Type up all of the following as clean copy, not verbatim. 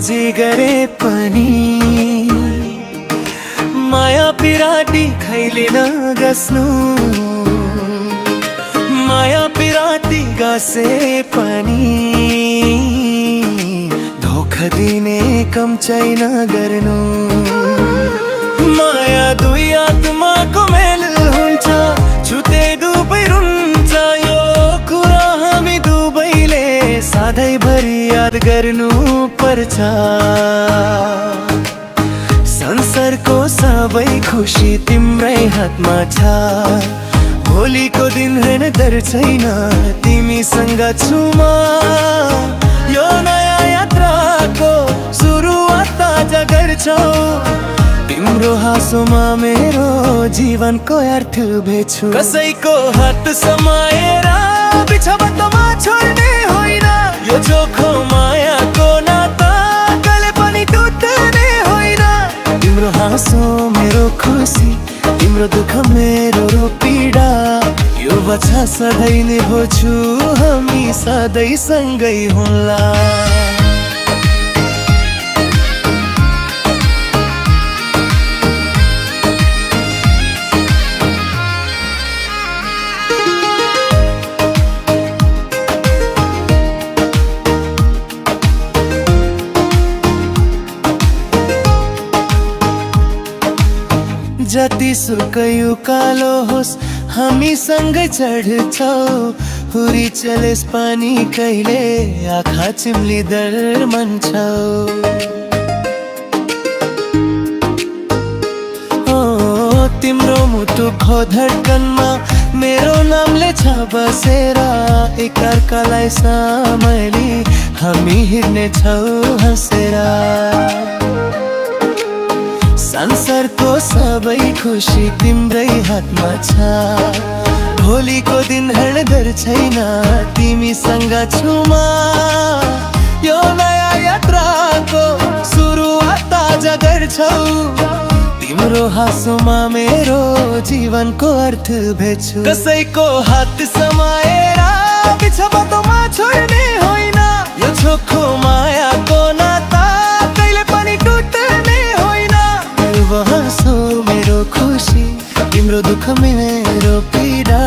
जे गरे पनि माया पिराटी खैले नगस्नु माया पिराटी गसे पनि धोखा दिने कम चाहिँ नगर्नु माया दुई आत्माको मेल हुन्छ छुते दुबै रुन्छ यो कुरा हामी दुबैले सधैँभरि याद गर्नु पर्छ संसारको सबै खुसी तिम्रै हातमा छ भोलिको दिन हेर्दर छैन तिमीसँग छु म यो नयाँ यात्राको सुरुवात आज गर्छौ तिम्रो हाँसोमा मेरो जीवनको अर्थ भेट्छु कसैको हात समाएर बिछोबतमा छोड्ने होइन यो चोखो मायाको नाता कहिले पनि टुट्ने होइन तिम्रो हाँसो मेरो खुसी तिम्रो दुःख मेरो पीडा यो बच्चा सधैँ निभाउँछु हामी सधैँ सँगै होला जति सुकै उकालो होस् हामी सँगै चढ्छौ हुरी चलेस पानी कहिले आँखा चिम्लिँदर मन छौ तिम्रो मुटुको धड्कनमा मेरो नामले छ बसेर एकअर्कालाई सम्हाली हामी हिँड्नेछौ हाँसेर संसारको सबै खुसी तिम्रै हातमा छ भोलिको दिन हेर्दर छैन तिमीसँग छु म यो नयाँ यात्राको सुरुवात आज गर्छौ तिम्रो हाँसोमा मेरो जीवनको अर्थ भेट्छु कसैको हात समाएर बिछोबतमा छोड्ने होइन यो चोखो मायाको नाता कहिले पनि टुट्ने होइन हाँसो मेरो खुसी तिम्रो दुःख मेरो पीडा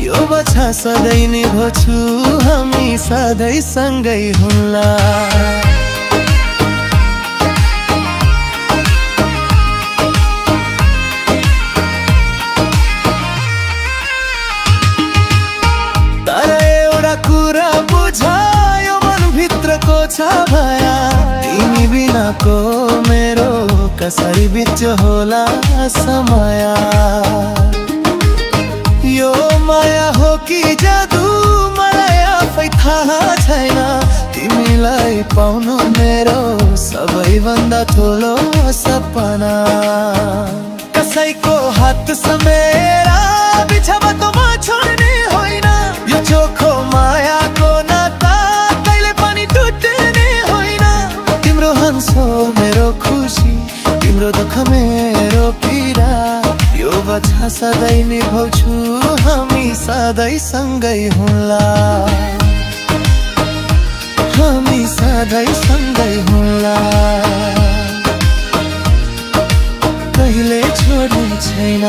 यो बच्चा सधैँ निभाउँछु हामी सधैँ सँगै होला तर एउटा कुरा बुझायो मनभित्रको छ भया तिमी बिनाको मेरो कसरी बिच होला समय यो माया हो कि जादु मलाई आफै थाहा छैन तिमीलाई पाउनु मेरो सबैभन्दा ठुलो सपना कसैको हात समेर बिछोबतमा छोड्ने होइन यो चोखो मायाको नाता कहिले पनि टुट्ने होइन तिम्रो हाँसो मेरो खुसी तिम्रो दुःख मेरो पीडा यो बच्चा सधैँ निभाउँछु हामी सधैँ सँगै होला हामी सधैँ सँगै होला कहिले छोड्नु छैन।